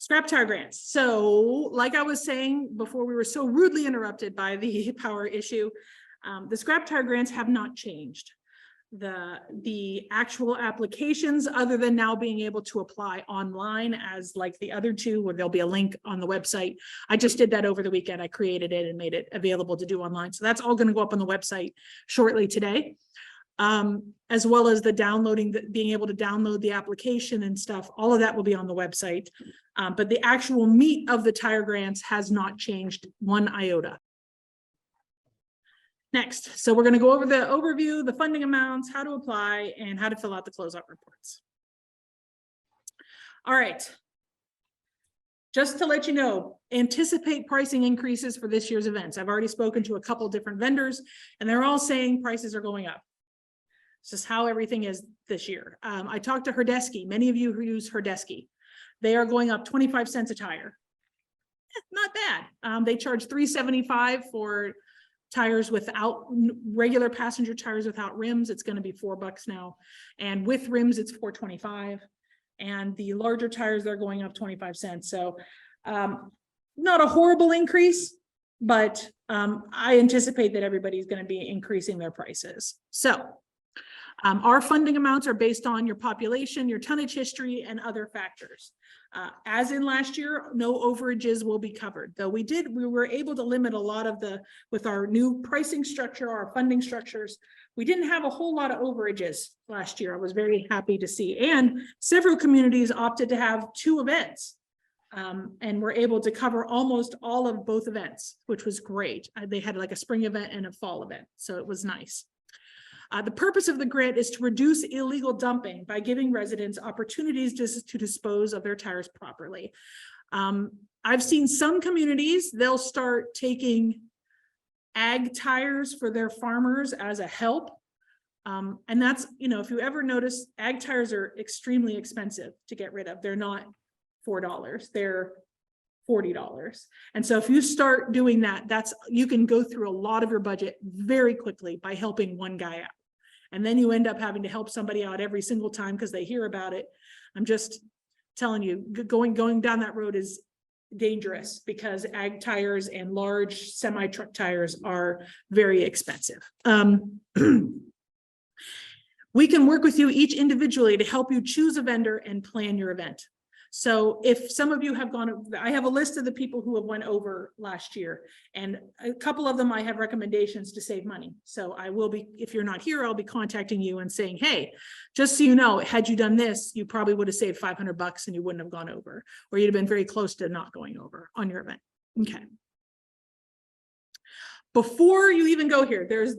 Scrap tire grants. So like I was saying before, we were so rudely interrupted by the power issue. The scrap tire grants have not changed. The actual applications, other than now being able to apply online as like the other two, where there'll be a link on the website. I just did that over the weekend. I created it and made it available to do online. So that's all going to go up on the website shortly today. As well as the downloading, being able to download the application and stuff, all of that will be on the website. But the actual meat of the tire grants has not changed one iota. Next, so we're going to go over the overview, the funding amounts, how to apply, and how to fill out the closeout reports. All right. Just to let you know, anticipate pricing increases for this year's events. I've already spoken to a couple different vendors, and they're all saying prices are going up. It's just how everything is this year. I talked to Herdesky. Many of you who use Herdesky, they are going up 25 cents a tire. Not bad. They charge $3.75 for tires without regular passenger tires without rims. It's going to be $4 now, and with rims it's $4.25, and the larger tires, they're going up 25 cents. So not a horrible increase, but I anticipate that everybody's going to be increasing their prices. So our funding amounts are based on your population, your tonnage history, and other factors. As in last year, no overages will be covered, though we were able to limit a lot of with our new pricing structure, our funding structures. We didn't have a whole lot of overages last year. I was very happy to see, and several communities opted to have 2 events. And were able to cover almost all of both events, which was great. They had like a spring event and a fall event, so it was nice. The purpose of the grant is to reduce illegal dumping by giving residents opportunities to dispose of their tires properly. I've seen some communities, they'll start taking ag tires for their farmers as a help. And that's, if you ever notice, ag tires are extremely expensive to get rid of. They're not $4, they're $40. And so if you start doing that, you can go through a lot of your budget very quickly by helping one guy out. And then you end up having to help somebody out every single time because they hear about it. I'm just telling you, going down that road is dangerous because ag tires and large semi-truck tires are very expensive. We can work with you each individually to help you choose a vendor and plan your event. So if some of you have gone, I have a list of the people who have went over last year, and a couple of them I have recommendations to save money. So I will be, if you're not here, I'll be contacting you and saying, hey, just so you know, had you done this, you probably would have saved $500 and you wouldn't have gone over, or you'd have been very close to not going over on your event. Okay. Before you even go here, there's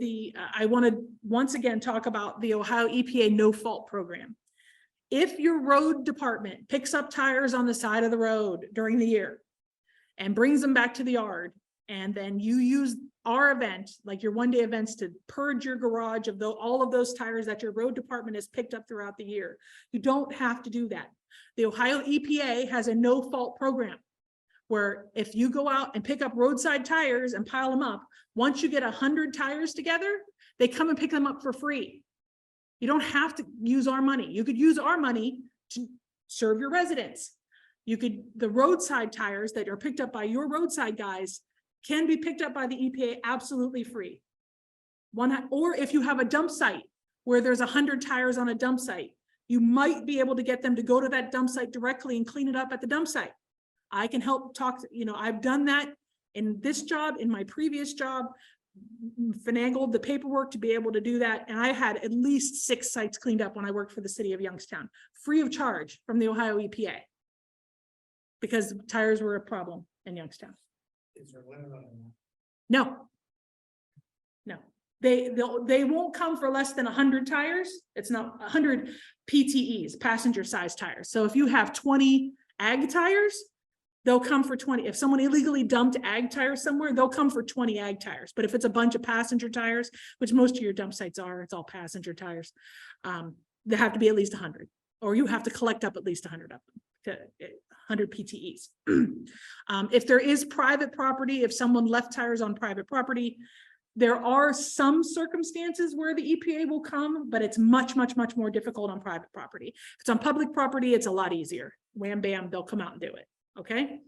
I want to once again talk about the Ohio EPA no fault program. If your road department picks up tires on the side of the road during the year and brings them back to the yard, and then you use our event, like your one-day events, to purge your garage of all of those tires that your road department has picked up throughout the year, you don't have to do that. The Ohio EPA has a no-fault program where if you go out and pick up roadside tires and pile them up, once you get 100 tires together, they come and pick them up for free. You don't have to use our money. You could use our money to serve your residents. The roadside tires that are picked up by your roadside guys can be picked up by the EPA absolutely free. Or if you have a dump site where there's 100 tires on a dump site, you might be able to get them to go to that dump site directly and clean it up at the dump site. I can help talk, I've done that in this job, in my previous job, finagled the paperwork to be able to do that. And I had at least 6 sites cleaned up when I worked for the city of Youngstown, free of charge from the Ohio EPA, because tires were a problem in Youngstown. Is there a limit on that? No, they won't come for less than 100 tires. It's not 100 PTEs, passenger size tires. So if you have 20 ag tires, they'll come for 20. If someone illegally dumped ag tires somewhere, they'll come for 20 ag tires. But if it's a bunch of passenger tires, which most of your dump sites are, it's all passenger tires, they have to be at least 100, or you have to collect up at least 100 of them, 100 PTEs. If there is private property, if someone left tires on private property, there are some circumstances where the EPA will come, but it's much, much, much more difficult on private property. If it's on public property, it's a lot easier. Wham, bam, they'll come out and do it. okay?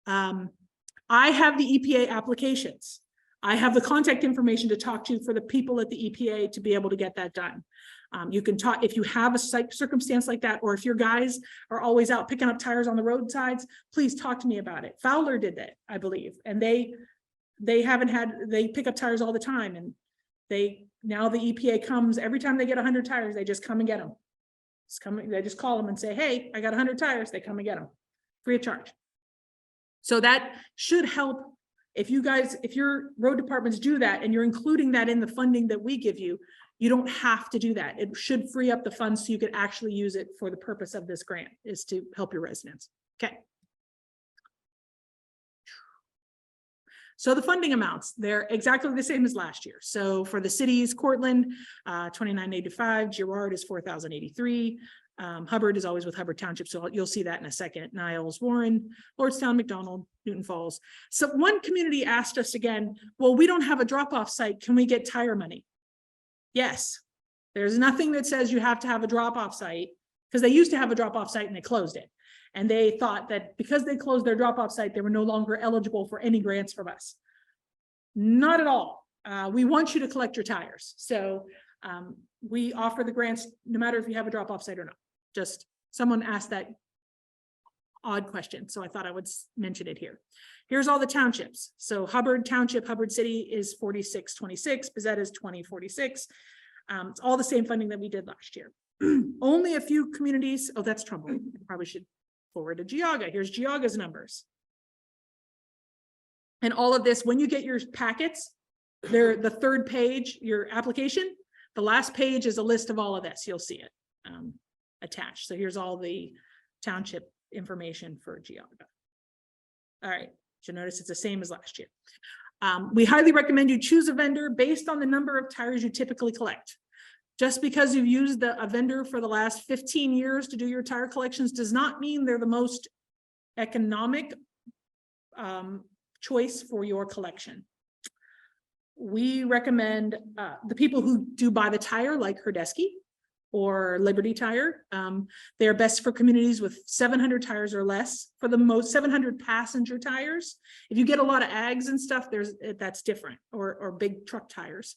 I have the EPA applications. I have the contact information to talk to for the people at the EPA to be able to get that done. You can talk, if you have a circumstance like that, or if your guys are always out picking up tires on the roadsides, please talk to me about it. Fowler did that, I believe, and they pick up tires all the time, and now the EPA comes every time they get 100 tires, they just come and get them. They just call them and say, hey, I got 100 tires. They come and get them free of charge. So that should help. If your road departments do that and you're including that in the funding that we give you, you don't have to do that. It should free up the funds so you could actually use it for the purpose of this grant, is to help your residents. Okay. So the funding amounts, they're exactly the same as last year. So for the cities, Cortland, $29.85, Girard is $4,083. Hubbard is always with Hubbard Township, so you'll see that in a second. Niles, Warren, Lordstown, McDonald, Newton Falls. So one community asked us again, well, we don't have a drop-off site. Can we get tire money? Yes. There's nothing that says you have to have a drop-off site, because they used to have a drop-off site and they closed it. And they thought that because they closed their drop-off site, they were no longer eligible for any grants from us. Not at all. We want you to collect your tires. So we offer the grants no matter if you have a drop-off site or not. Just someone asked that odd question, so I thought I would mention it here. Here's all the townships. So Hubbard Township, Hubbard City is 4626, Bezetta is 2046. It's all the same funding that we did last year. Only a few communities. Oh, that's Trumbull. I probably should forward to Geauga. Here's Geauga's numbers. And all of this, when you get your packets, they're the third page, your application, the last page is a list of all of this. You'll see it attached. So here's all the township information for Geauga. All right, you'll notice it's the same as last year. We highly recommend you choose a vendor based on the number of tires you typically collect. Just because you've used a vendor for the last 15 years to do your tire collections does not mean they're the most economic choice for your collection. We recommend the people who do buy the tire, like Herdesky or Liberty Tire. They're best for communities with 700 tires or less. For the most 700 passenger tires. If you get a lot of ags and stuff, that's different, or big truck tires.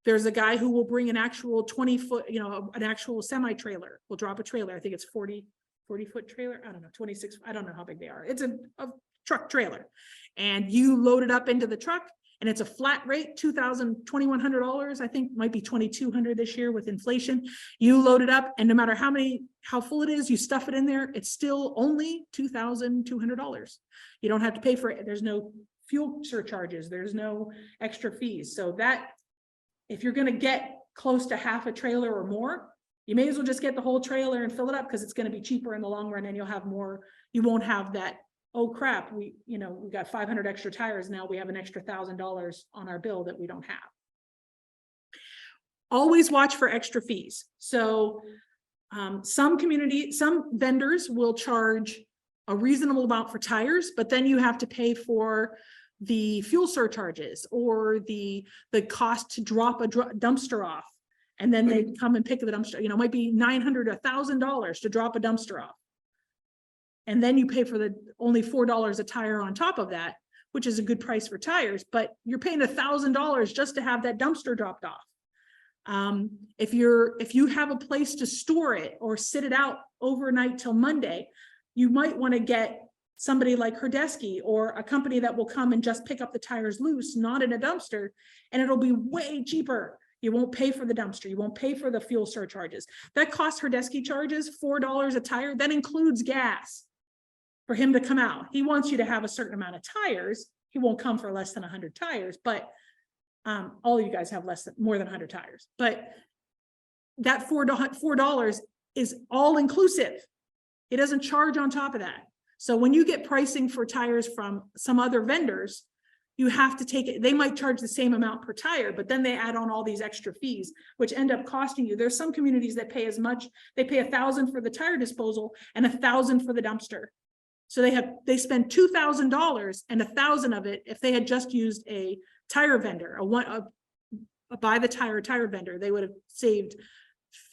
There's a guy who will bring an actual 20-foot, an actual semi-trailer. We'll drop a trailer. I think it's 40-foot trailer. I don't know, 26. I don't know how big they are. It's a truck trailer. And you load it up into the truck, and it's a flat rate, $2,100. I think might be $2,200 this year with inflation. You load it up, and no matter how full it is, you stuff it in there, it's still only $2,200. You don't have to pay for it. There's no fuel surcharges. There's no extra fees. So that, if you're going to get close to half a trailer or more, you may as well just get the whole trailer and fill it up, because it's going to be cheaper in the long run, and you'll have more. You won't have that, oh crap, we got 500 extra tires, now we have an extra $1,000 on our bill that we don't have. Always watch for extra fees. So some vendors will charge a reasonable amount for tires, but then you have to pay for the fuel surcharges or the cost to drop a dumpster off, and then they come and pick the dumpster. It might be $900 or $1,000 to drop a dumpster off, and then you pay for only $4 a tire on top of that, which is a good price for tires, but you're paying $1,000 just to have that dumpster dropped off. If you have a place to store it or sit it out overnight till Monday, you might want to get somebody like Herdesky or a company that will come and just pick up the tires loose, not in a dumpster, and it'll be way cheaper. You won't pay for the dumpster. You won't pay for the fuel surcharges. That cost Herdesky charges $4 a tire. That includes gas for him to come out. He wants you to have a certain amount of tires. He won't come for less than 100 tires, but all of you guys have more than 100 tires. But that $4 is all inclusive. It doesn't charge on top of that. So when you get pricing for tires from some other vendors, you have to take it. They might charge the same amount per tire, but then they add on all these extra fees, which end up costing you. There's some communities that pay as much. They pay $1,000 for the tire disposal and $1,000 for the dumpster. So they spend $2,000, and $1,000 of it, if they had just used a tire vendor, a buy the tire vendor, they would have saved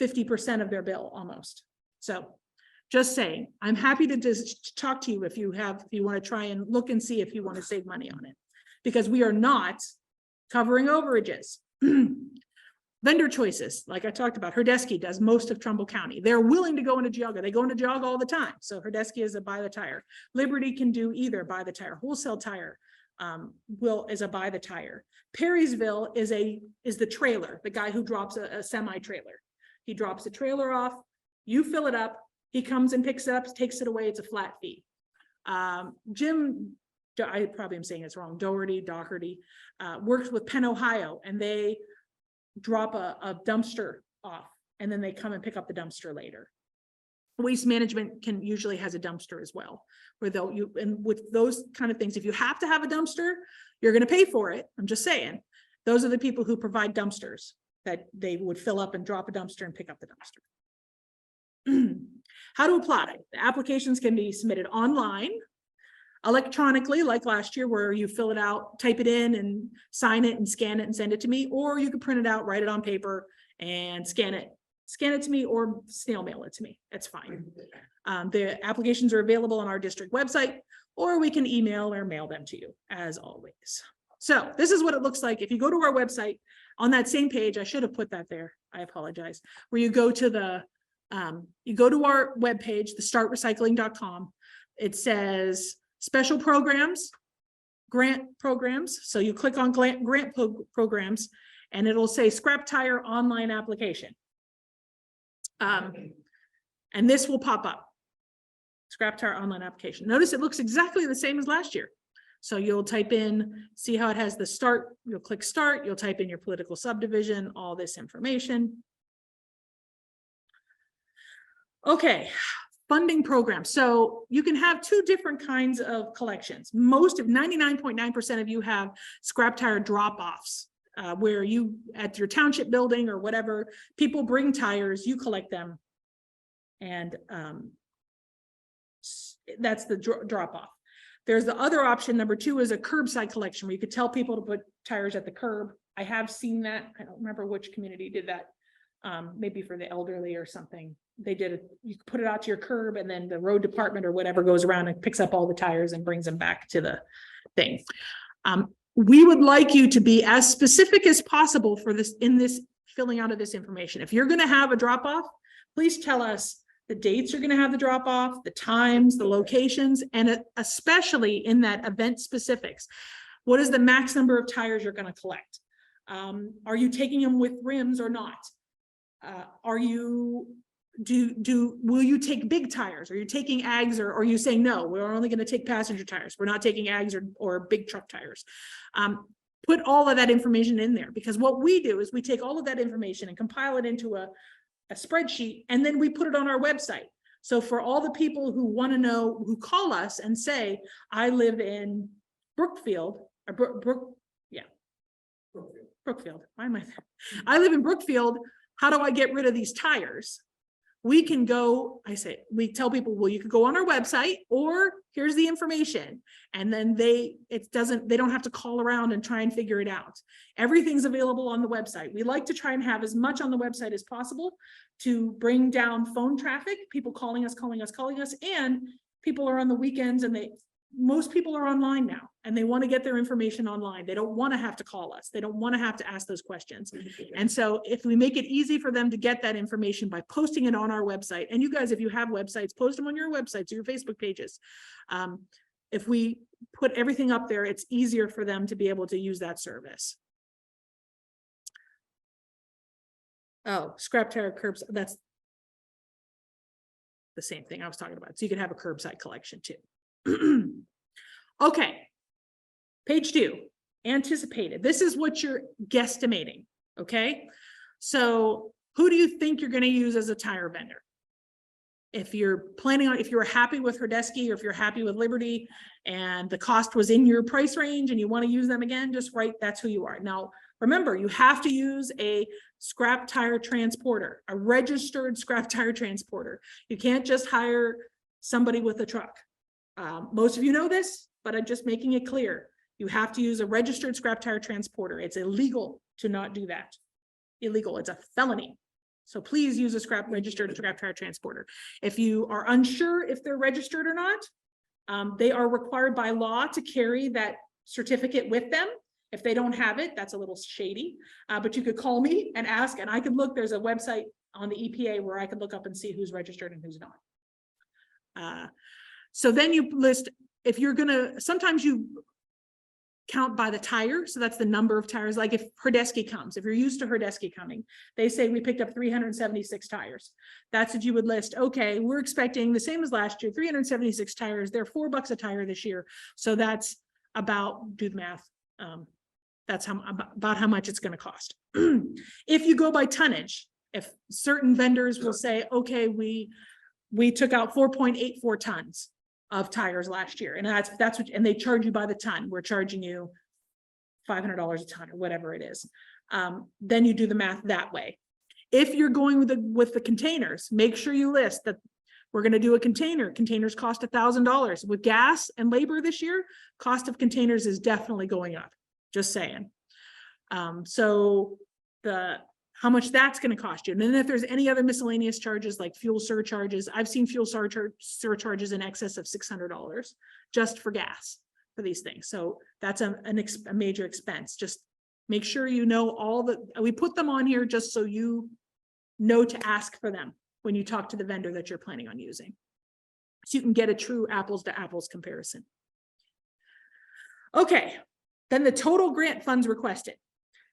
50% of their bill almost. So Just saying, I'm happy to just talk to you if you want to try and look and see if you want to save money on it, because we are not covering overages. Vendor choices, like I talked about, Herdesky does most of Trumbull County. They're willing to go into Geauga. They go into Geauga all the time. So Herdesky is a buy the tire. Liberty can do either buy the tire. Wholesale Tire is a buy the tire. Perrysville is the trailer, the guy who drops a semi trailer. He drops a trailer off, you fill it up, he comes and picks it up, takes it away, it's a flat fee. Jim, I probably am saying it's wrong, Doherty, works with Penn, Ohio, and they drop a dumpster off, and then they come and pick up the dumpster later. Waste Management usually has a dumpster as well, where and with those kind of things, if you have to have a dumpster, you're going to pay for it. I'm just saying, those are the people who provide dumpsters that they would fill up and drop a dumpster and pick up the dumpster. How to apply? The applications can be submitted online, electronically, like last year, where you fill it out, type it in and sign it and scan it and send it to me, or you could print it out, write it on paper and scan it to me, or snail mail it to me. That's fine. The applications are available on our district website, or we can email or mail them to you, as always. So this is what it looks like. If you go to our website, on that same page, I should have put that there, I apologize, where you go to our webpage, the startrecycling.com. It says special programs, grant programs. So you click on grant programs, and it'll say scrap tire online application. And this will pop up, scrap tire online application. Notice it looks exactly the same as last year. So you'll type in, see how it has the start, you'll click start, you'll type in your political subdivision, all this information. Okay, funding program. So you can have two different kinds of collections. Most of 99.9% of you have scrap tire drop-offs, where you, at your township building or whatever, people bring tires, you collect them. And that's the drop-off. There's the other option, number two, is a curbside collection, where you could tell people to put tires at the curb. I have seen that. I don't remember which community did that. Maybe for the elderly or something. They did it. You put it out to your curb, and then the road department or whatever goes around and picks up all the tires and brings them back to the thing. We would like you to be as specific as possible for this in this filling out of this information. If you're going to have a drop off, please tell us the dates you're going to have the drop off, the times, the locations, and especially in that event specifics. What is the max number of tires you're going to collect? Are you taking them with rims or not? Will you take big tires? Are you taking ags, or are you saying no, we're only going to take passenger tires, we're not taking ags or big truck tires? Put all of that information in there, because what we do is we take all of that information and compile it into a spreadsheet, and then we put it on our website. So for all the people who want to know, who call us and say, I live in Brookfield, or Brookfield. Why am I there? I live in Brookfield. How do I get rid of these tires? We can go, we tell people, well, you could go on our website, or here's the information. And then they don't have to call around and try and figure it out. Everything's available on the website. We like to try and have as much on the website as possible to bring down phone traffic, people calling us, and people are on the weekends, and most people are online now, and they want to get their information online. They don't want to have to call us. They don't want to have to ask those questions. And so if we make it easy for them to get that information by posting it on our website, and you guys, if you have websites, post them on your websites or your Facebook pages. If we put everything up there, it's easier for them to be able to use that service. Oh, scrap tire curbs, that's the same thing I was talking about. So you can have a curbside collection too. Okay, page 2, anticipated. This is what you're guesstimating. Okay, so who do you think you're going to use as a tire vendor? If you're planning on, if you're happy with Herdesky, or if you're happy with Liberty and the cost was in your price range and you want to use them again, just write that's who you are. Now, remember, you have to use a scrap tire transporter, a registered scrap tire transporter. You can't just hire somebody with a truck. Most of you know this, but I'm just making it clear. You have to use a registered scrap tire transporter. It's illegal to not do that. Illegal. It's a felony. So please use a registered scrap tire transporter. If you are unsure if they're registered or not, they are required by law to carry that certificate with them. If they don't have it, that's a little shady, but you could call me and ask, and I could look. There's a website on the EPA where I could look up and see who's registered and who's not. So then you list, if you're gonna, sometimes you count by the tire. So that's the number of tires. Like if Herdesky comes, if you're used to Herdesky coming, they say we picked up 376 tires. That's what you would list. Okay, we're expecting the same as last year, 376 tires. They're $4 a tire this year. So that's about, do the math. That's about how much it's going to cost. If you go by tonnage, if certain vendors will say, okay, we took out 4.84 tons of tires last year, and that's what, and they charge you by the ton. We're charging you $500 a ton or whatever it is. Then you do the math that way. If you're going with the containers, make sure you list that we're going to do a container. Containers cost $1,000 with gas and labor this year. Cost of containers is definitely going up. Just saying. So how much that's going to cost you. And then if there's any other miscellaneous charges like fuel surcharges, I've seen fuel surcharges in excess of $600 just for gas for these things. So that's a major expense. Just make sure you know we put them on here just so you know to ask for them when you talk to the vendor that you're planning on using. So you can get a true apples to apples comparison. Okay, then the total grant funds requested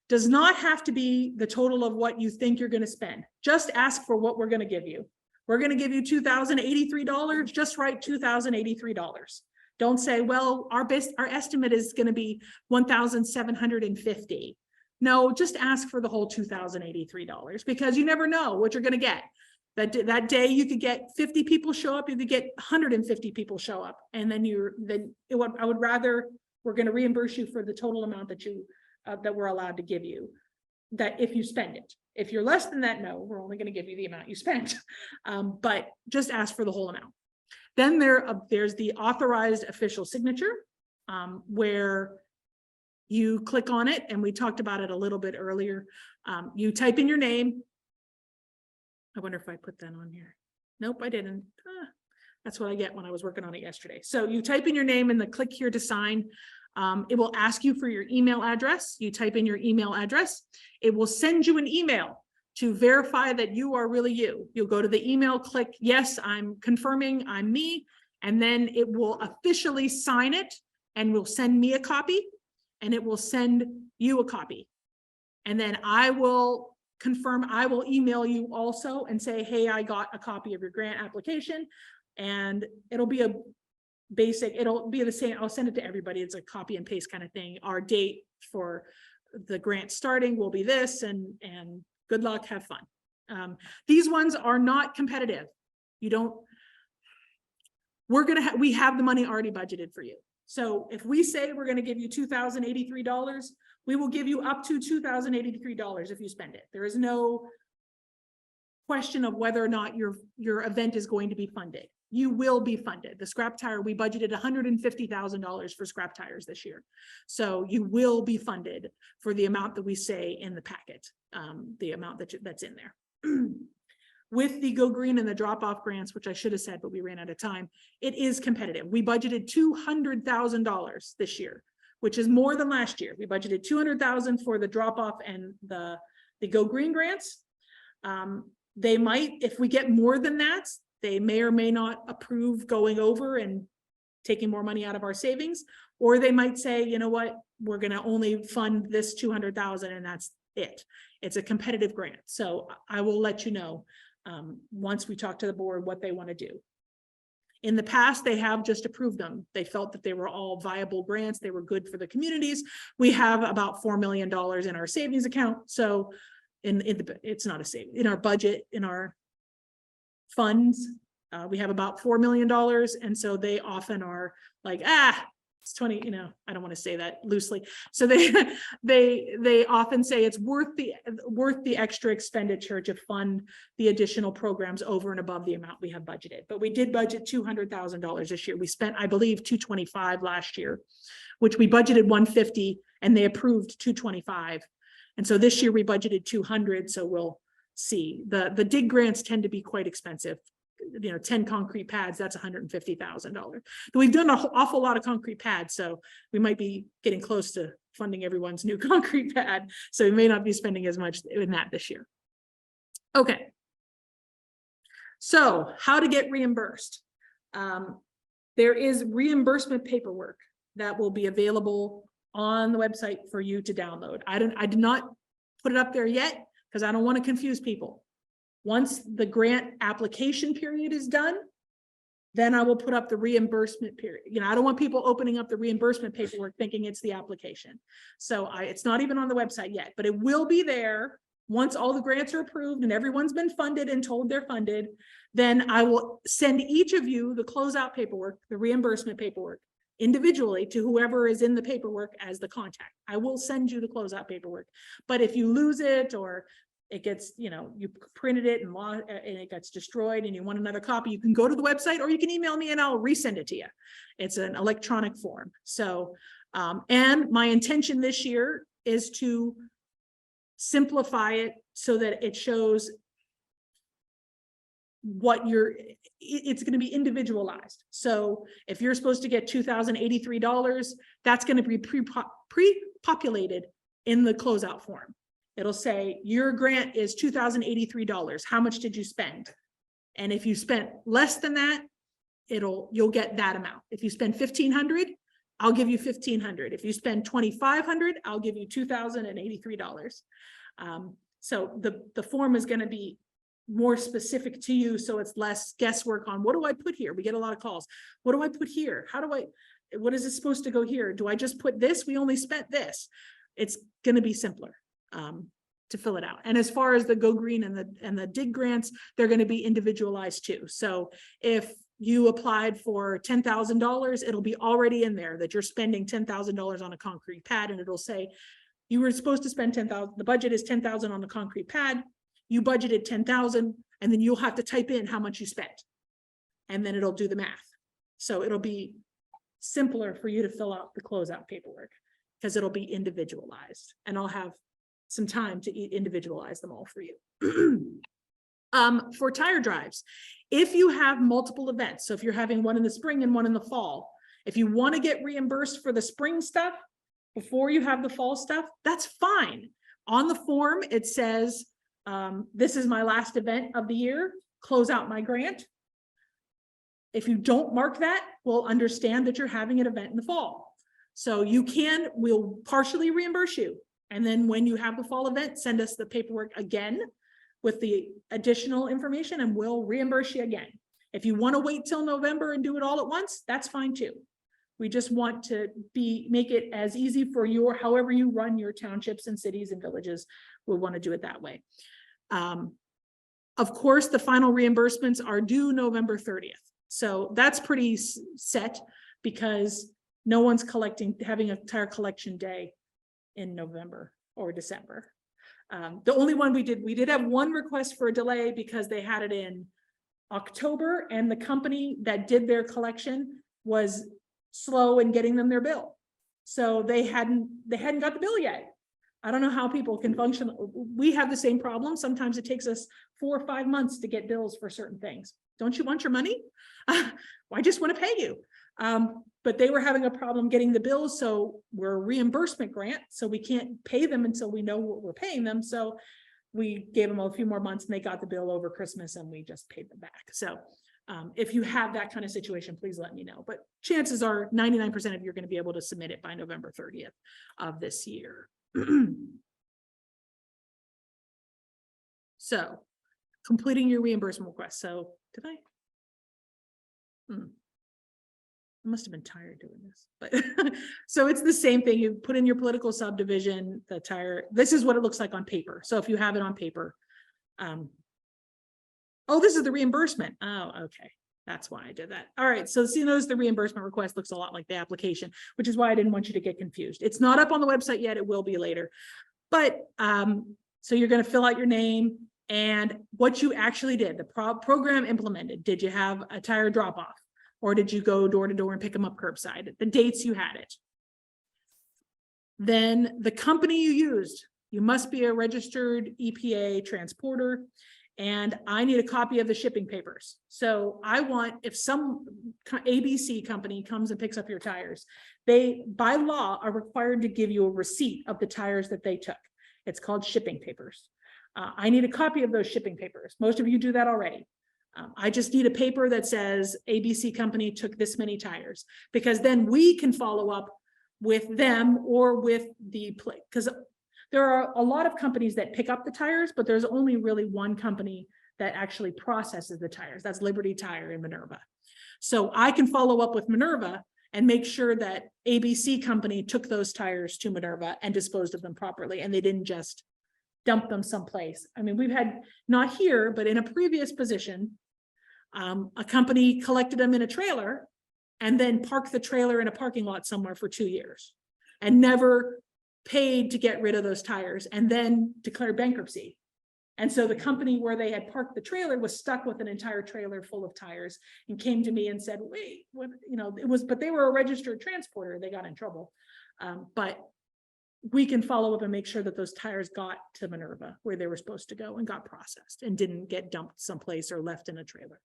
does not have to be the total of what you think you're going to spend. Just ask for what we're going to give you. We're going to give you $2,083. Just write $2,083. Don't say, well, our estimate is going to be $1,750. No, just ask for the whole $2,083 because you never know what you're going to get. That day you could get 50 people show up, you could get 150 people show up, and then I would rather, we're going to reimburse you for the total amount that that we're allowed to give you, that if you spend it. If you're less than that, no, we're only going to give you the amount you spent. But just ask for the whole amount. Then there's the authorized official signature, where you click on it, and we talked about it a little bit earlier. You type in your name. I wonder if I put that on here. Nope, I didn't. That's what I get when I was working on it yesterday. So you type in your name and the click here to sign. It will ask you for your email address. You type in your email address. It will send you an email to verify that you are really you. You'll go to the email, click, yes, I'm confirming I'm me. And then it will officially sign it and will send me a copy, and it will send you a copy. And then I will confirm, I will email you also and say, hey, I got a copy of your grant application. And it'll be it'll be the same. I'll send it to everybody. It's a copy and paste kind of thing. Our date for the grant starting will be this, and good luck, have fun. These ones are not competitive. We have the money already budgeted for you. So if we say we're going to give you $2,083, we will give you up to $2,083 if you spend it. There is no question of whether or not your event is going to be funded. You will be funded. The scrap tire, we budgeted $150,000 for scrap tires this year. So you will be funded for the amount that we say in the packet, the amount that's in there. With the Go Green and the drop-off grants, which I should have said, but we ran out of time, it is competitive. We budgeted $200,000 this year, which is more than last year. We budgeted $200,000 for the drop-off and the Go Green grants. They might, if we get more than that, they may or may not approve going over and taking more money out of our savings, or they might say, you know what, we're going to only fund this $200,000 and that's it. It's a competitive grant. So I will let you know once we talk to the board what they want to do. In the past, they have just approved them. They felt that they were all viable grants. They were good for the communities. We have about $4 million in our savings account. So it's not a saving in our budget, in our funds, we have about $4 million. And so they often are like, it's 20, I don't want to say that loosely. So they often say it's worth the extra expenditure to fund the additional programs over and above the amount we have budgeted. But we did budget $200,000 this year. We spent, I believe, $225 last year, which we budgeted $150 and they approved $225. And so this year we budgeted $200. So we'll see. The dig grants tend to be quite expensive. 10 concrete pads, that's $150,000. We've done an awful lot of concrete pads, so we might be getting close to funding everyone's new concrete pad. So we may not be spending as much in that this year. Okay. So how to get reimbursed? There is reimbursement paperwork that will be available on the website for you to download. I did not put it up there yet because I don't want to confuse people. Once the grant application period is done, then I will put up the reimbursement period. I don't want people opening up the reimbursement paperwork thinking it's the application. So it's not even on the website yet, but it will be there. Once all the grants are approved and everyone's been funded and told they're funded, then I will send each of you the closeout paperwork, the reimbursement paperwork, individually to whoever is in the paperwork as the contact. I will send you the closeout paperwork. But if you lose it or it gets, you printed it and it gets destroyed and you want another copy, you can go to the website or you can email me and I'll resend it to you. It's an electronic form. So, and my intention this year is to simplify it so that it shows what it's going to be individualized. So if you're supposed to get $2,083, that's going to be pre-populated in the closeout form. It'll say your grant is $2,083. How much did you spend? And if you spent less than that, you'll get that amount. If you spend $1,500, I'll give you $1,500. If you spend $2,500, I'll give you $2,083. So the form is going to be more specific to you, so it's less guesswork on what do I put here. We get a lot of calls. What do I put here? What is it supposed to go here? Do I just put this? We only spent this. It's going to be simpler to fill it out. And as far as the Go Green and the dig grants, they're going to be individualized too. So if you applied for $10,000, it'll be already in there that you're spending $10,000 on a concrete pad, and it'll say you were supposed to spend $10,000. The budget is $10,000 on the concrete pad. You budgeted $10,000, and then you'll have to type in how much you spent, and then it'll do the math. So it'll be simpler for you to fill out the closeout paperwork because it'll be individualized, and I'll have some time to individualize them all for you. For tire drives, if you have multiple events, so if you're having one in the spring and one in the fall, if you want to get reimbursed for the spring stuff before you have the fall stuff, that's fine. On the form, it says, this is my last event of the year, close out my grant. If you don't mark that, we'll understand that you're having an event in the fall. So we'll partially reimburse you. And then when you have the fall event, send us the paperwork again with the additional information and we'll reimburse you again. If you want to wait till November and do it all at once, that's fine too. We just want to make it as easy for however you run your townships and cities and villages. We'll want to do it that way. Of course, the final reimbursements are due November 30th. So that's pretty set because no one's having a tire collection day in November or December. The only one we did have one request for a delay because they had it in October and the company that did their collection was slow in getting them their bill. So they hadn't got the bill yet. I don't know how people can function. We have the same problem. Sometimes it takes us 4 or 5 months to get bills for certain things. Don't you want your money? I just want to pay you. But they were having a problem getting the bills. So we're a reimbursement grant. So we can't pay them until we know what we're paying them. So we gave them a few more months and they got the bill over Christmas and we just paid them back. So if you have that kind of situation, please let me know. But chances are 99% of you are going to be able to submit it by November 30th of this year. So completing your reimbursement request. So did I? I must have been tired doing this, but so it's the same thing. You put in your political subdivision, the tire. This is what it looks like on paper. So if you have it on paper, oh, this is the reimbursement. Oh, okay. That's why I did that. All right. So see, notice the reimbursement request looks a lot like the application, which is why I didn't want you to get confused. It's not up on the website yet. It will be later. But so you're going to fill out your name and what you actually did, the program implemented. Did you have a tire drop off? Or did you go door to door and pick them up curbside? The dates you had it. Then the company you used, You must be a registered EPA transporter, and I need a copy of the shipping papers. So I want, if some ABC company comes and picks up your tires, they, by law, are required to give you a receipt of the tires that they took. It's called shipping papers. I need a copy of those shipping papers. Most of you do that already. I just need a paper that says ABC company took this many tires, because then we can follow up with them or with the place, because there are a lot of companies that pick up the tires, but there's only really one company that actually processes the tires. That's Liberty Tire in Minerva. So I can follow up with Minerva and make sure that ABC company took those tires to Minerva and disposed of them properly, and they didn't just dump them someplace. I mean, we've had, not here, but in a previous position, a company collected them in a trailer and then parked the trailer in a parking lot somewhere for 2 years and never paid to get rid of those tires, and then declared bankruptcy. And so the company where they had parked the trailer was stuck with an entire trailer full of tires and came to me and said, wait, what, you know, it was, but they were a registered transporter. They got in trouble. But we can follow up and make sure that those tires got to Minerva where they were supposed to go and got processed and didn't get dumped someplace or left in a trailer.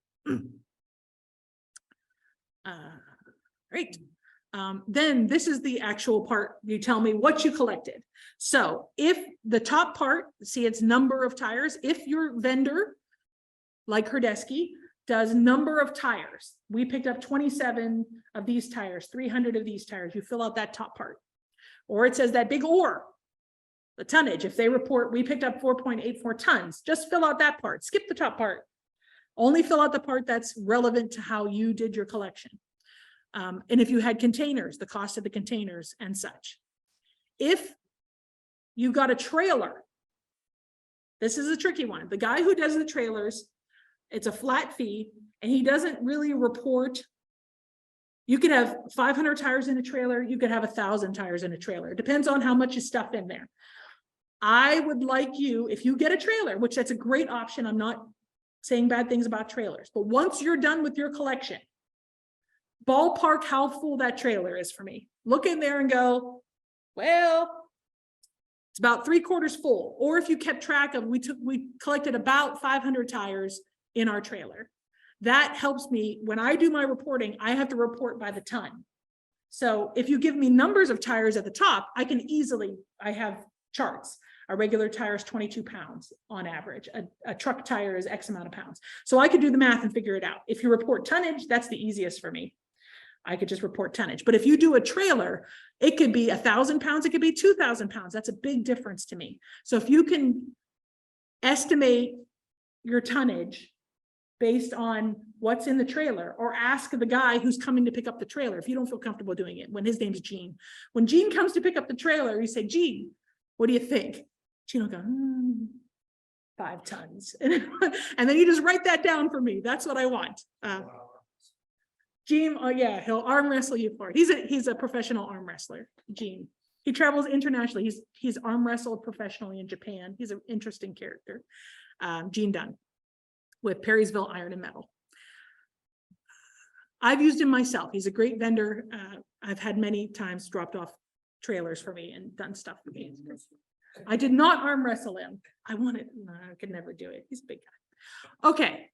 Great. Then this is the actual part. You tell me what you collected. So if the top part, see it's number of tires, if your vendor, like Herdesky, does number of tires, we picked up 27 of these tires, 300 of these tires, you fill out that top part. Or it says that big or, the tonnage, if they report, we picked up 4.84 tons, just fill out that part, skip the top part. Only fill out the part that's relevant to how you did your collection. And if you had containers, the cost of the containers and such. If you got a trailer, this is a tricky one. The guy who does the trailers, it's a flat fee, and he doesn't really report. You could have 500 tires in a trailer. You could have 1,000 tires in a trailer. It depends on how much is stuffed in there. I would like you, if you get a trailer, which that's a great option. I'm not saying bad things about trailers, but once you're done with your collection, ballpark how full that trailer is for me. Look in there and go, well, it's about 3/4 full. Or if you kept track of, we collected about 500 tires in our trailer. That helps me when I do my reporting. I have to report by the ton. So if you give me numbers of tires at the top, I can easily, I have charts. A regular tire is 22 pounds on average. A truck tire is X amount of pounds. So I could do the math and figure it out. If you report tonnage, that's the easiest for me. I could just report tonnage. But if you do a trailer, it could be 1,000 pounds, it could be 2,000 pounds. That's a big difference to me. So if you can estimate your tonnage based on what's in the trailer, or ask the guy who's coming to pick up the trailer, if you don't feel comfortable doing it, when his name's Gene. When Gene comes to pick up the trailer, you say, Gene, what do you think? Gene will go, 5 tons. And then you just write that down for me. That's what I want. Gene, oh yeah, he'll arm wrestle you for it. He's a professional arm wrestler, Gene. He travels internationally. He's arm wrestled professionally in Japan. He's an interesting character. Gene Dunn with Perrysville Iron and Metal. I've used him myself. He's a great vendor. I've had many times dropped off trailers for me and done stuff for me. I did not arm wrestle him. I could never do it. He's a big guy. Okay.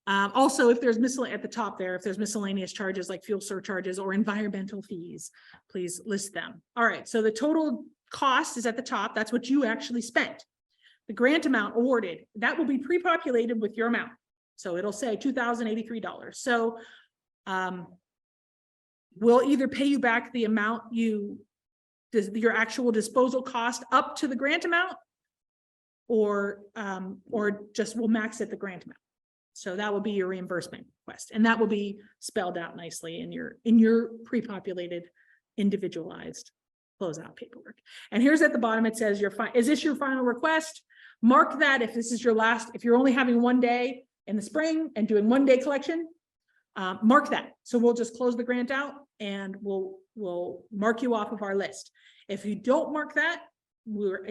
Also, if there's at the top there, if there's miscellaneous charges like fuel surcharges or environmental fees, please list them. All right, so the total cost is at the top. That's what you actually spent. The grant amount awarded, that will be pre-populated with your amount. So it'll say $2,083. So we'll either pay you back the amount your actual disposal cost up to the grant amount, or just we'll max at the grant amount. So that will be your reimbursement request, and that will be spelled out nicely in your pre-populated, individualized closeout paperwork. And here's at the bottom, it says is this your final request? Mark that if this is your last, if you're only having one day in the spring and doing one day collection, mark that. So we'll just close the grant out and we'll mark you off of our list. If you don't mark that, we're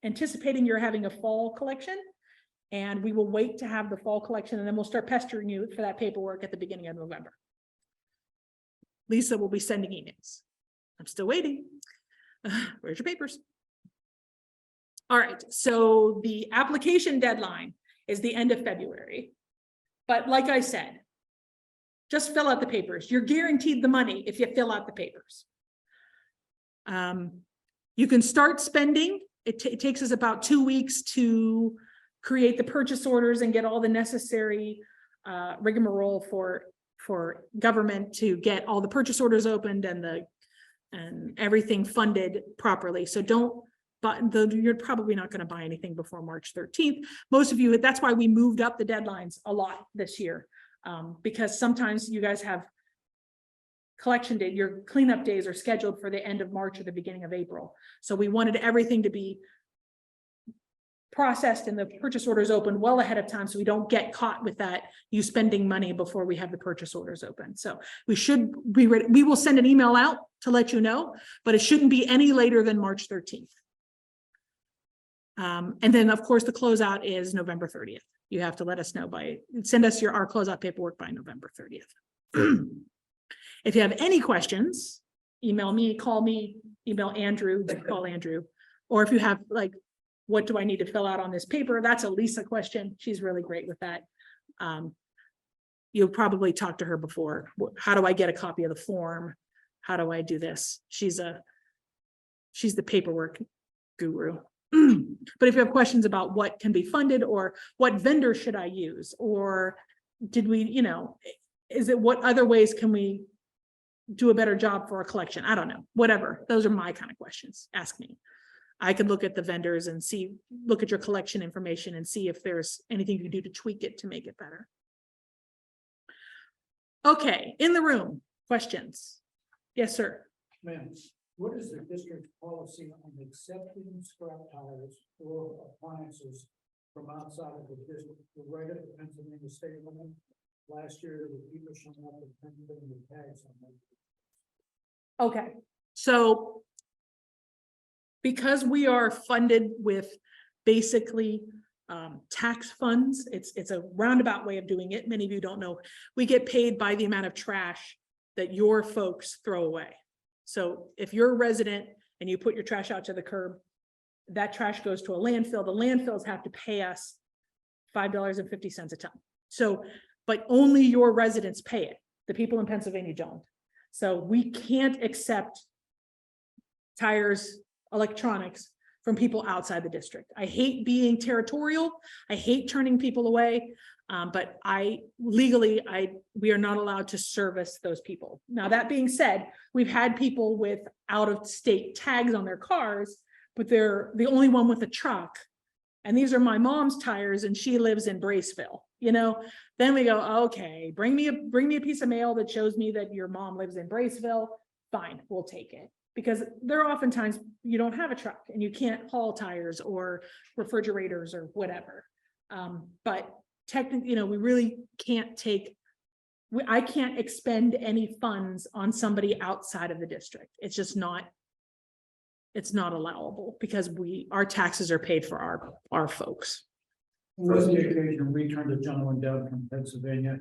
anticipating you're having a fall collection, and we will wait to have the fall collection, and then we'll start pestering you for that paperwork at the beginning of November. Lisa will be sending emails. I'm still waiting. Where's your papers? All right, so the application deadline is the end of February. But like I said, just fill out the papers. You're guaranteed the money if you fill out the papers. You can start spending. It takes us about 2 weeks to create the purchase orders and get all the necessary rigmarole for government to get all the purchase orders opened and everything funded properly. So you're probably not going to buy anything before March 13th. Most of you, that's why we moved up the deadlines a lot this year, because sometimes you guys have collection day, your cleanup days are scheduled for the end of March or the beginning of April. So we wanted everything to be processed and the purchase orders open well ahead of time, so we don't get caught with that, you spending money before we have the purchase orders open. So we should be ready. We will send an email out to let you know, but it shouldn't be any later than March 13th. And then of course the closeout is November 30th. You have to let us know send us our closeout paperwork by November 30th. If you have any questions, email me, call me, email Andrew, call Andrew. Or if you have like, what do I need to fill out on this paper? That's a Lisa question. She's really great with that. You'll probably talk to her before. How do I get a copy of the form? How do I do this? She's the paperwork guru. But if you have questions about what can be funded or what vendor should I use, or did we, what other ways can we do a better job for a collection? I don't know, whatever. Those are my kind of questions. Ask me. I could look at the vendors and look at your collection information and see if there's anything you can do to tweak it to make it better. Okay, in the room, questions? Yes, sir. Ma'am, what is the district policy on accepting scrap tires or appliances from outside of the district? We're right at the Pennsylvania state limit. Last year, the people showing up with Pennsylvania tags on them. Okay, so because we are funded with basically tax funds, it's a roundabout way of doing it. Many of you don't know. We get paid by the amount of trash that your folks throw away. So if you're a resident and you put your trash out to the curb, that trash goes to a landfill. The landfills have to pay us $5.50 a ton. So, but only your residents pay it. The people in Pennsylvania don't. So we can't accept tires, electronics from people outside the district. I hate being territorial. I hate turning people away. But legally, we are not allowed to service those people. Now, that being said, we've had people with out-of-state tags on their cars, but they're the only one with a truck. And these are my mom's tires, and she lives in Braceville. Then we go, okay, bring me a piece of mail that shows me that your mom lives in Braceville. Fine, we'll take it. Because there are oftentimes you don't have a truck and you can't haul tires or refrigerators or whatever. But technically, we really can't I can't expend any funds on somebody outside of the district. It's just not, it's not allowable because our taxes are paid for our folks. Was the occasion we turned a gentleman down from Pennsylvania.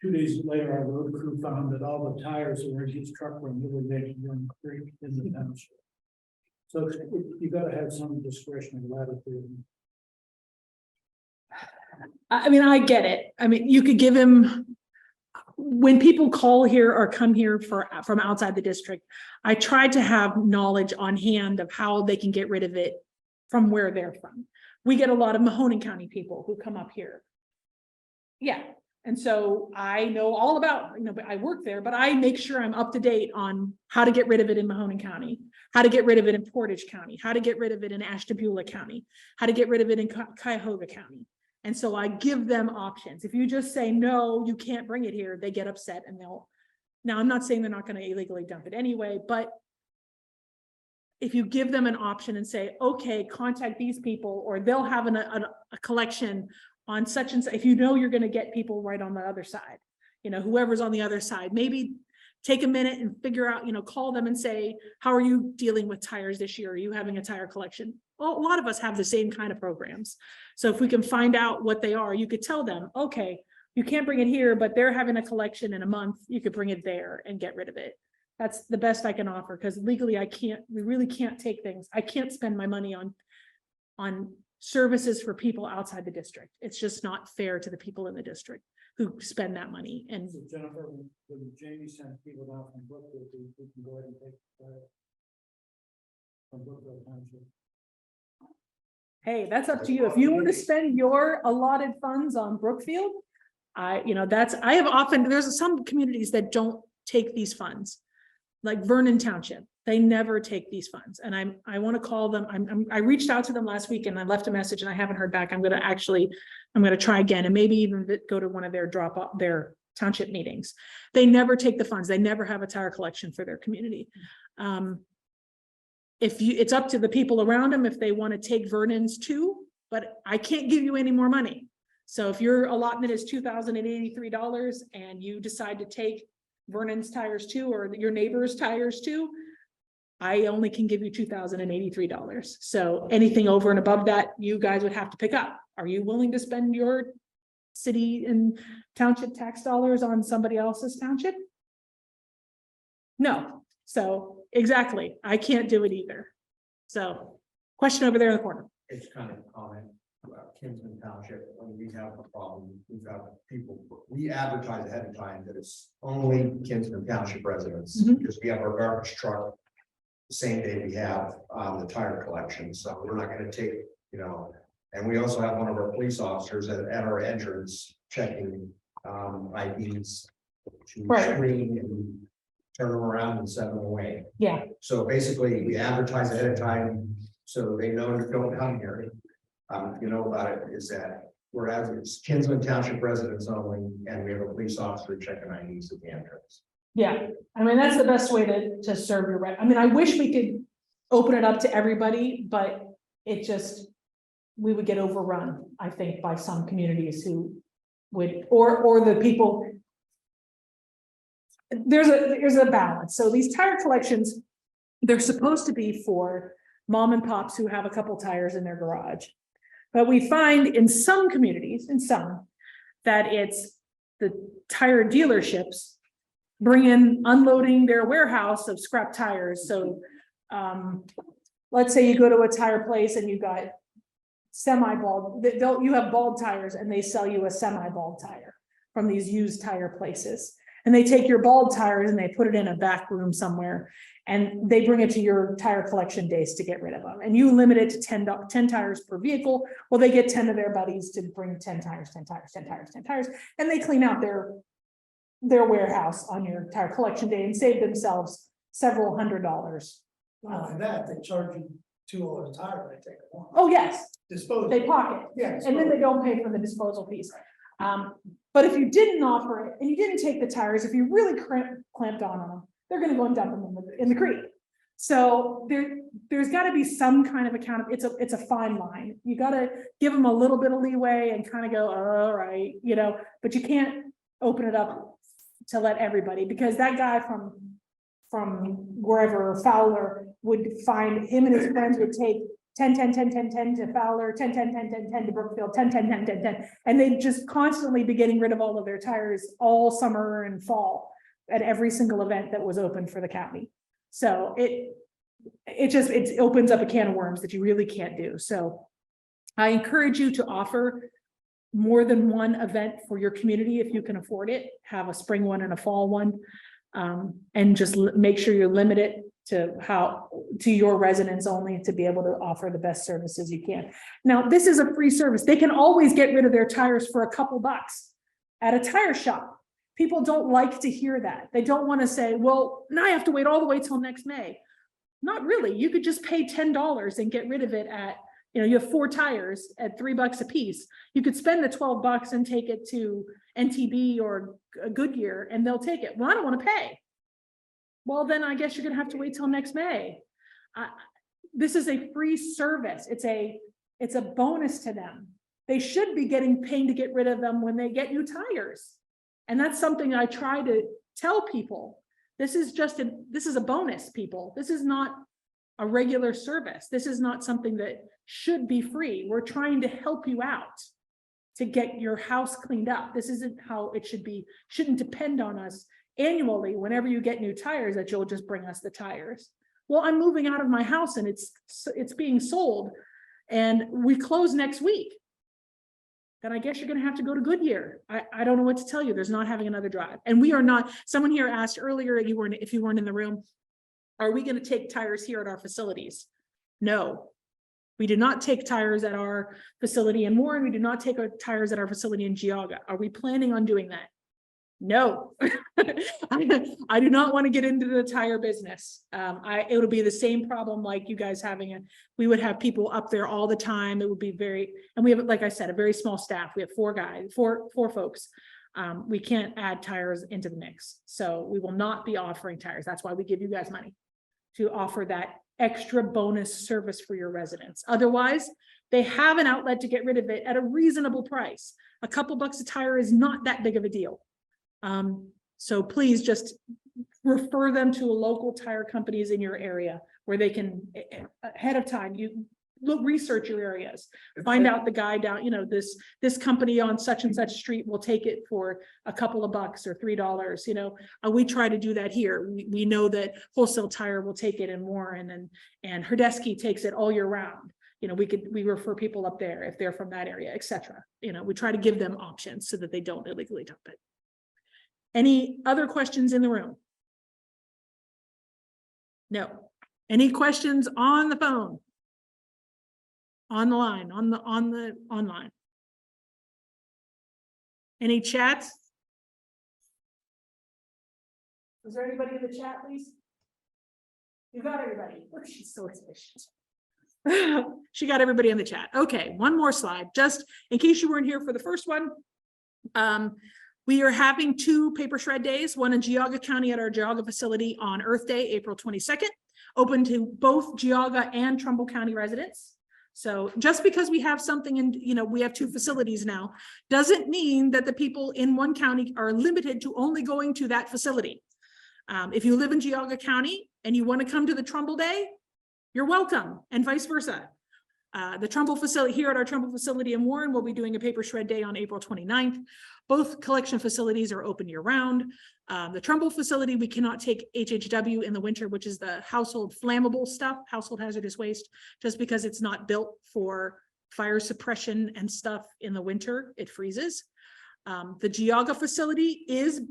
2 days later, our road crew found that all the tires that were in his truck were literally making one creek in the township. So you got to have some discretion and latitude. I mean, I get it. I mean, you could give him, when people call here or come here from outside the district, I try to have knowledge on hand of how they can get rid of it from where they're from. We get a lot of Mahoning County people who come up here. Yeah. And so I know all about, I work there, but I make sure I'm up to date on how to get rid of it in Mahoning County, how to get rid of it in Portage County, how to get rid of it in Ashtabula County, how to get rid of it in Cuyahoga County. And so I give them options. If you just say, no, you can't bring it here, they get upset and now I'm not saying they're not going to illegally dump it anyway, but if you give them an option and say, okay, contact these people, or they'll have a collection on such and such, if you're going to get people right on the other side, whoever's on the other side, maybe take a minute and figure out, call them and say, how are you dealing with tires this year? Are you having a tire collection? Well, a lot of us have the same kind of programs. So if we can find out what they are, you could tell them, okay, you can't bring it here, but they're having a collection in a month. You could bring it there and get rid of it. That's the best I can offer, because legally we really can't take things. I can't spend my money on on services for people outside the district. It's just not fair to the people in the district who spend that money. And So Jennifer, when Jamie sent people down from Brookfield, we can go ahead and take from Brookfield Township. hey, that's up to you. If you want to spend your allotted funds on Brookfield, I have often, there's some communities that don't take these funds. Like Vernon Township, they never take these funds. And I want to call them. I reached out to them last week and I left a message and I haven't heard back. I'm going to try again and maybe even go to one of their their township meetings. They never take the funds. They never have a tire collection for their community. It's up to the people around them if they want to take Vernon's too, but I can't give you any more money. So if your allotment is $2,083 and you decide to take Vernon's tires too, or your neighbor's tires too, I only can give you $2,083. So anything over and above that, you guys would have to pick up. Are you willing to spend your city and township tax dollars on somebody else's township? No. So exactly, I can't do it either. So question over there in the corner. It's kind of a comment about Kinsman Township. When we have a problem, we've got people, we advertise ahead of time that it's only Kinsman Township residents, because we have our garbage truck the same day we have the tire collection. So we're not going to take, and we also have one of our police officers at our entrance checking IDs to screen and turn them around and send them away. Yeah. So basically, we advertise ahead of time so they know to don't come here. About it is that it's Kinsman Township residents only, and we have a police officer checking IDs at the entrance. Yeah, I mean, that's the best way to serve your right. I mean, I wish we could open it up to everybody, but we would get overrun, I think, by some communities who would, or the people. There's a balance. So these tire collections, they're supposed to be for mom and pops who have a couple tires in their garage. But we find in some communities, that it's the tire dealerships unloading their warehouse of scrap tires. So let's say you go to a tire place and you got semi-bald, you have bald tires and they sell you a semi-bald tire from these used tire places. And they take your bald tires and they put it in a back room somewhere and they bring it to your tire collection days to get rid of them. And you limit it to 10 tires per vehicle. Well, they get 10 of their buddies to bring 10 tires, and they clean out their warehouse on your tire collection day and save themselves several $100s. Not only that, they charge you $2 a tire, they take it on. Oh, yes, Disposal. they pocket. Yeah. And then they don't pay for the disposal piece. But if you didn't offer it and you didn't take the tires, if you really clamped on them, they're going to go and dump them in the creek. So there's got to be some kind of it's a fine line. You got to give them a little bit of leeway and kind of go, all right, but you can't open it up to let everybody, because that guy from wherever, Fowler, would find him and his friends would take 10 to Fowler, 10 to Brookfield, 10, and they'd just constantly be getting rid of all of their tires all summer and fall at every single event that was open for the county. So it opens up a can of worms that you really can't do. So I encourage you to offer more than one event for your community if you can afford it. Have a spring one and a fall one, and just make sure you limit it to your residents only, to be able to offer the best services you can. Now, this is a free service. They can always get rid of their tires for a couple bucks at a tire shop. People don't like to hear that. They don't want to say, well, now I have to wait all the way till next May. Not really. You could just pay $10 and get rid of it at, you have 4 tires at $3 a piece. You could spend the $12 and take it to NTB or Goodyear and they'll take it. Well, I don't want to pay. Well, then I guess you're going to have to wait till next May. This is a free service. It's a bonus to them. They should be getting paid to get rid of them when they get new tires. And that's something I try to tell people. This is a bonus, people. This is not a regular service. This is not something that should be free. We're trying to help you out to get your house cleaned up. This isn't how it should be. Shouldn't depend on us annually whenever you get new tires that you'll just bring us the tires. Well, I'm moving out of my house and it's being sold. and we close next week, then I guess you're gonna have to go to Goodyear. I don't know what to tell you. There's not having another drive. And we are not, someone here asked earlier, if you weren't in the room, are we gonna take tires here at our facilities? No. We do not take tires at our facility in Warren. We do not take our tires at our facility in Geauga. Are we planning on doing that? No. I do not want to get into the tire business. It'll be the same problem like you guys having we would have people up there all the time. It would be and we have, like I said, a very small staff. We have four folks. We can't add tires into the mix. So we will not be offering tires. That's why we give you guys money to offer that extra bonus service for your residents. Otherwise, they have an outlet to get rid of it at a reasonable price. A couple bucks a tire is not that big of a deal. So please just refer them to local tire companies in your area where they can, ahead of time, research your areas, find out the guy down, this company on such and such street will take it for a couple of bucks or $3. We try to do that here. We know that Wholesale Tire will take it in Warren, and Herdesky takes it all year round. We refer people up there if they're from that area, etc. We try to give them options so that they don't illegally dump it. Any other questions in the room? No. Any questions on the phone? On the line, on the online? Any chats? Is there anybody in the chat, please? You got everybody. Oh, she's so efficient. She got everybody in the chat. Okay, one more slide, just in case you weren't here for the first one. We are having 2 paper shred days, one in Geauga County at our Geauga facility on Earth Day, April 22nd, open to both Geauga and Trumbull County residents. So just because we have something in, we have 2 facilities now, doesn't mean that the people in one county are limited to only going to that facility. If you live in Geauga County and you want to come to the Trumbull Day, you're welcome, and vice versa. The Trumbull facility here at our Trumbull facility in Warren, we'll be doing a paper shred day on April 29th. Both collection facilities are open year round. The Trumbull facility, we cannot take HHW in the winter, which is the household flammable stuff, household hazardous waste, just because it's not built for fire suppression and stuff in the winter, it freezes. The Geauga facility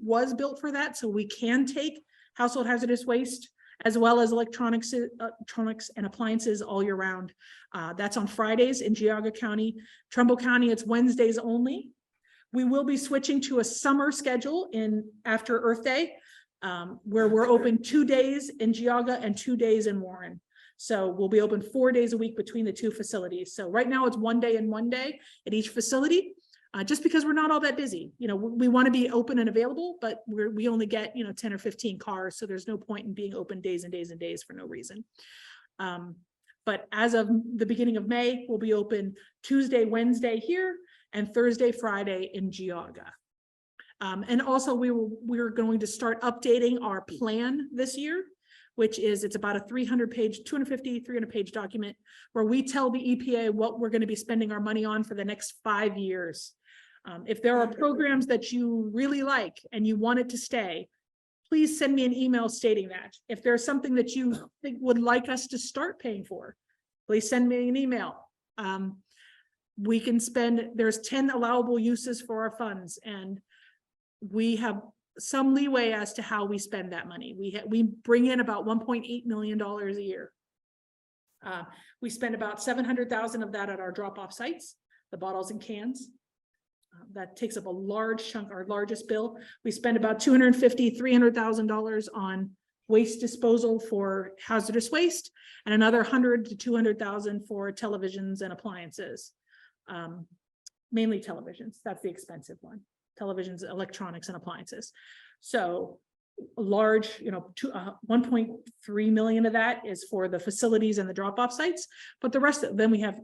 was built for that, so we can take household hazardous waste as well as electronics and appliances all year round. That's on Fridays in Geauga County. Trumbull County, it's Wednesdays only. We will be switching to a summer schedule after Earth Day, where we're open 2 days in Geauga and 2 days in Warren. So we'll be open 4 days a week between the 2 facilities. So right now it's 1 day and 1 day at each facility. Just because we're not all that busy. We want to be open and available, but we only get, 10 or 15 cars. So there's no point in being open days and days and days for no reason. But as of the beginning of May, we'll be open Tuesday, Wednesday here, and Thursday, Friday in Geauga. And also we're going to start updating our plan this year, which is, it's about a 250, 300 page document where we tell the EPA what we're going to be spending our money on for the next 5 years. If there are programs that you really like and you want it to stay, please send me an email stating that. If there's something that you think would like us to start paying for, please send me an email. We can there's 10 allowable uses for our funds, and we have some leeway as to how we spend that money. We bring in about $1.8 million a year. We spend about $700,000 of that at our drop-off sites, the bottles and cans. That takes up a large chunk, our largest bill. We spend about $250,000, $300,000 on waste disposal for hazardous waste, and another $100,000 to $200,000 for televisions and appliances. Mainly televisions, that's the expensive one. Televisions, electronics, and appliances. So a large, 1.3 million of that is for the facilities and the drop-off sites, but the rest of them we have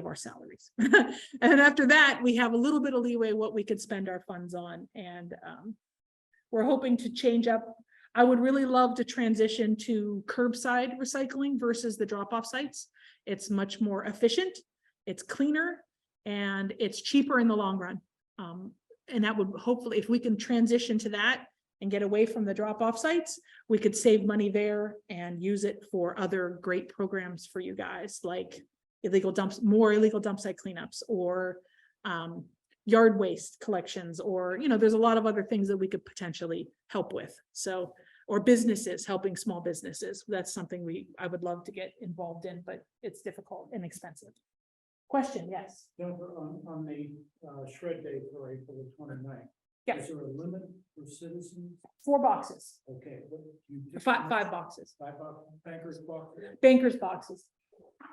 our salaries. And after that, we have a little bit of leeway what we could spend our funds on. And we're hoping to change up. I would really love to transition to curbside recycling versus the drop-off sites. It's much more efficient, it's cleaner, and it's cheaper in the long run. And that would hopefully, if we can transition to that and get away from the drop-off sites, we could save money there and use it for other great programs for you guys, like illegal dumps, more illegal dump site cleanups, or yard waste collections, or, there's a lot of other things that we could potentially help with. So, or businesses, helping small businesses. That's something I would love to get involved in, but it's difficult and expensive. Question, yes. Jennifer, on the shred day for April the 29th. Yeah. Is there a limit for citizens? 4 boxes, Okay. What, you just- 5 boxes, 5 bankers box? bankers boxes.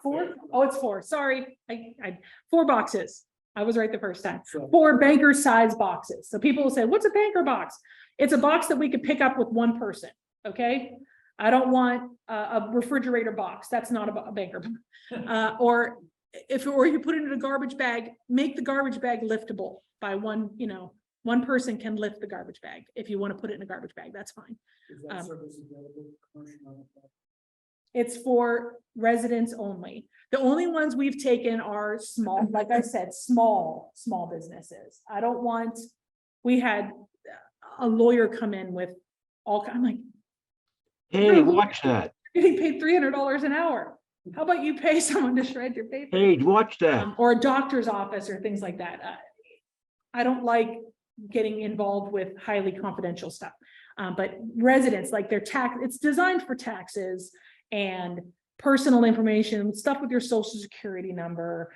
4? Oh, it's 4. Sorry. I 4 boxes. I was right the first time. So 4 banker size boxes. So people will say, what's a banker box? It's a box that we could pick up with one person. Okay. I don't want a refrigerator box. That's not a banker. Or you put it in a garbage bag, make the garbage bag liftable by one, one person can lift the garbage bag. If you want to put it in a garbage bag, that's fine. is that service available commercial? It's for residents only. The only ones we've taken are small, like I said, small businesses. I don't want, we had a lawyer come in with I'm like, Hey, watch that. you're getting paid $300 an hour. How about you pay someone to shred your paper? Hey, watch that. Or a doctor's office or things like that. I don't like getting involved with highly confidential stuff. But residents, like their tax, it's designed for taxes and personal information, stuff with your social security number,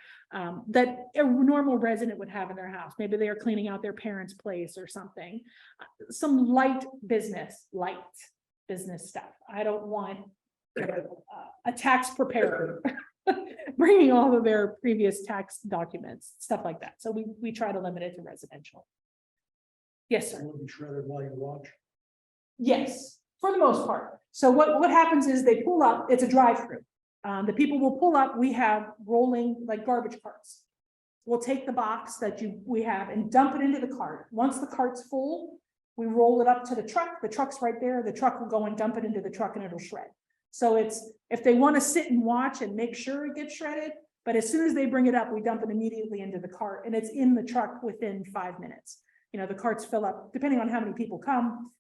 that a normal resident would have in their house. Maybe they are cleaning out their parents' place or something. Some light business stuff. I don't want a tax preparer bringing all of their previous tax documents, stuff like that. So we try to limit it to residential. Yes, sir. Will be shredded while you watch. Yes, for the most part. So what happens is they pull up, it's a drive-through. The people will pull up, we have rolling like garbage carts. We'll take the box that we have and dump it into the cart. Once the cart's full, we roll it up to the truck's right there, the truck will go and dump it into the truck and it'll shred. So if they want to sit and watch and make sure it gets shredded, but as soon as they bring it up, we dump it immediately into the cart and it's in the truck within 5 minutes. The carts fill up, depending on how many people come,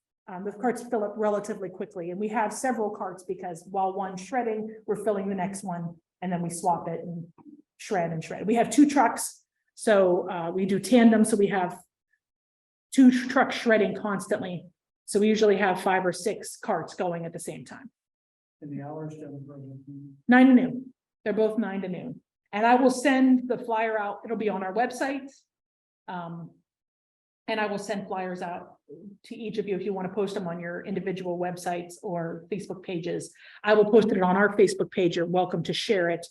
the carts fill up relatively quickly. And we have several carts because while one's shredding, we're filling the next one and then we swap it and shred. We have 2 trucks. So we do tandem. So we have 2 trucks shredding constantly. So we usually have 5 or 6 carts going at the same time. In the hours, Jennifer? 9 to noon. They're both 9 to noon. And I will send the flyer out. It'll be on our website. And I will send flyers out to each of you if you want to post them on your individual websites or Facebook pages. I will post it on our Facebook page. You're welcome to share it,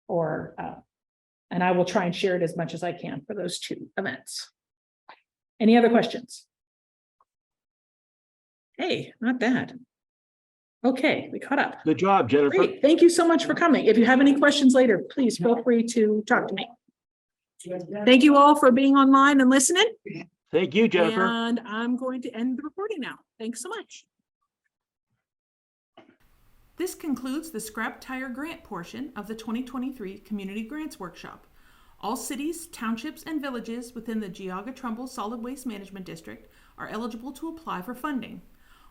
and I will try and share it as much as I can for those 2 events. Any other questions? Hey, not bad. Okay, we caught up. Good job, Jennifer. Great. Thank you so much for coming. If you have any questions later, please feel free to talk to me. Thank you all for being online and listening. Thank you, Jennifer. And I'm going to end the recording now. Thanks so much. This concludes the Scrap Tire Grant portion of the 2023 Community Grants Workshop. All cities, townships, and villages within the Geauga-Trumbull Solid Waste Management District are eligible to apply for funding.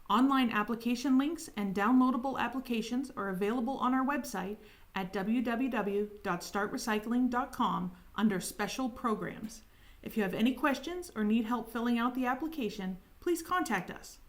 Online application links and downloadable applications are available on our website at www.startrecycling.com under Special Programs. If you have any questions or need help filling out the application, please contact us.